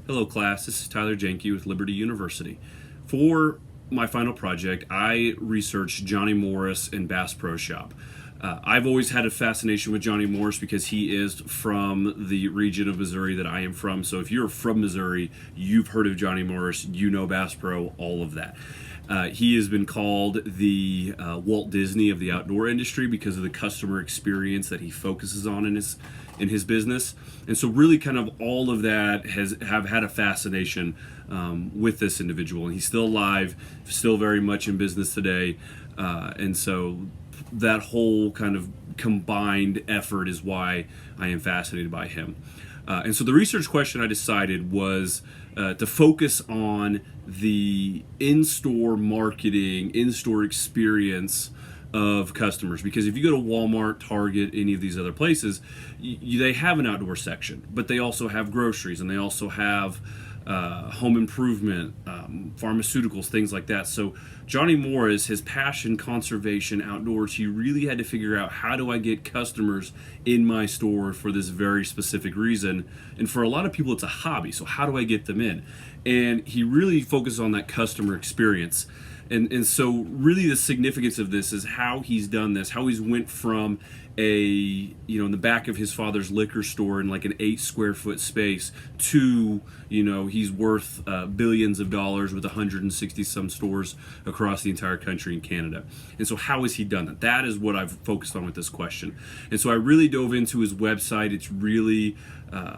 Hello class, this is Tyler Janke with Liberty University. For my final project, I researched Johnny Morris and Bass Pro Shop. I've always had a fascination with Johnny Morris because he is from the region of Missouri that I am from. So if you're from Missouri, you've heard of Johnny Morris, you know Bass Pro, all of that. He has been called the Walt Disney of the outdoor industry because of the customer experience that he focuses on in his business. And so really kind of all of that have had a fascination with this individual. And he's still alive, still very much in business today. And so that whole kind of combined effort is why I am fascinated by him. And so the research question I decided was to focus on the in-store marketing, in-store experience of customers. Because if you go to Walmart, Target, any of these other places, they have an outdoor section, but they also have groceries and they also have home improvement, pharmaceuticals, things like that. So Johnny Morris, his passion, conservation, outdoors, he really had to figure out, how do I get customers in my store for this very specific reason? And for a lot of people, it's a hobby. So how do I get them in? And he really focused on that customer experience. And so really the significance of this is how he's done this, how he's went from in the back of his father's liquor store in like an 8 square foot space to, he's worth billions of dollars with 160 some stores across the entire country in Canada. And so how has he done that? That is what I've focused on with this question. And so I really dove into his website. It's really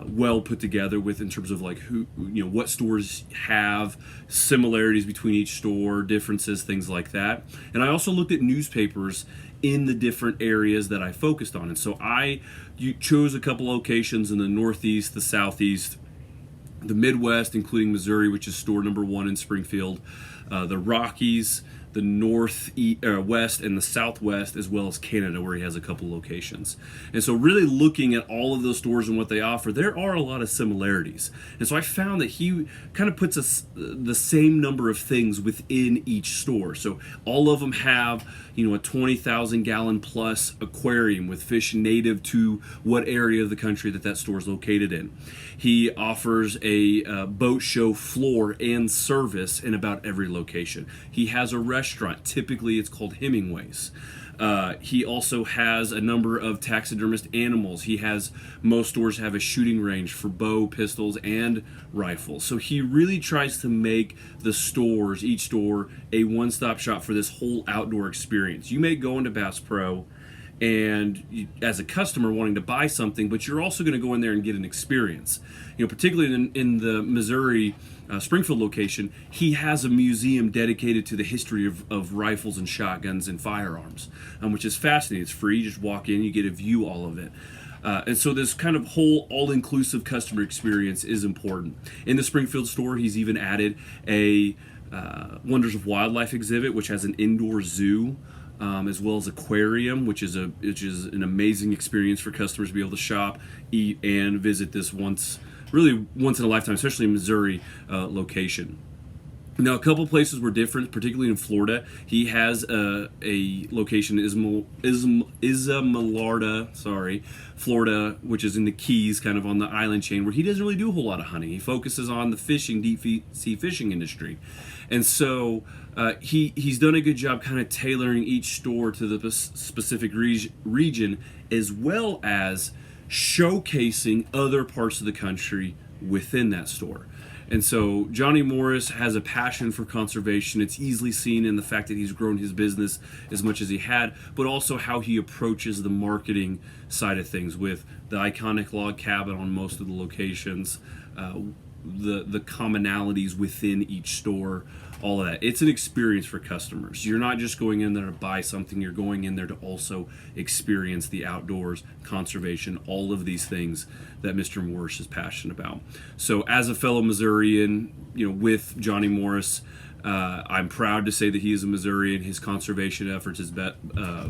well put together in terms of like what stores have similarities between each store, differences, things like that. And I also looked at newspapers in the different areas that I focused on. And so I chose a couple locations in the Northeast, the Southeast, the Midwest, including Missouri, which is store number 1 in Springfield, the Rockies, the Northwest and the Southwest, as well as Canada, where he has a couple locations. And so really looking at all of those stores and what they offer, there are a lot of similarities. And so I found that he kind of puts the same number of things within each store. So all of them have, a 20,000 gallon plus aquarium with fish native to what area of the country that store is located in. He offers a boat show floor and service in about every location. He has a restaurant. Typically it's called Hemingway's. He also has a number of taxidermist animals. Most stores have a shooting range for bow, pistols, and rifles. So he really tries to make each store, a one-stop shop for this whole outdoor experience. You may go into Bass Pro and as a customer wanting to buy something, but you're also going to go in there and get an experience. Particularly in the Missouri Springfield location, he has a museum dedicated to the history of rifles and shotguns and firearms, which is fascinating. It's free. You just walk in, you get to view all of it. And so this kind of whole all-inclusive customer experience is important. In the Springfield store, he's even added a Wonders of Wildlife exhibit, which has an indoor zoo, as well as aquarium, which is an amazing experience for customers to be able to shop, eat, and visit this once in a lifetime, especially in Missouri location. Now, a couple places were different, particularly in Florida. He has a location in Islamorada, Florida, which is in the Keys, kind of on the island chain, where he doesn't really do a whole lot of hunting. He focuses on the deep sea fishing industry. And so he's done a good job kind of tailoring each store to the specific region, as well as showcasing other parts of the country within that store. And so Johnny Morris has a passion for conservation. It's easily seen in the fact that he's grown his business as much as he had, but also how he approaches the marketing side of things with the iconic log cabin on most of the locations, the commonalities within each store, all of that. It's an experience for customers. You're not just going in there to buy something, you're going in there to also experience the outdoors, conservation, all of these things that Mr. Morris is passionate about. So as a fellow Missourian, with Johnny Morris, I'm proud to say that he is a Missourian. His conservation efforts, his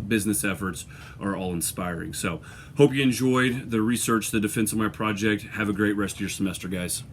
business efforts are all inspiring. So hope you enjoyed the research, the defense of my project. Have a great rest of your semester, guys.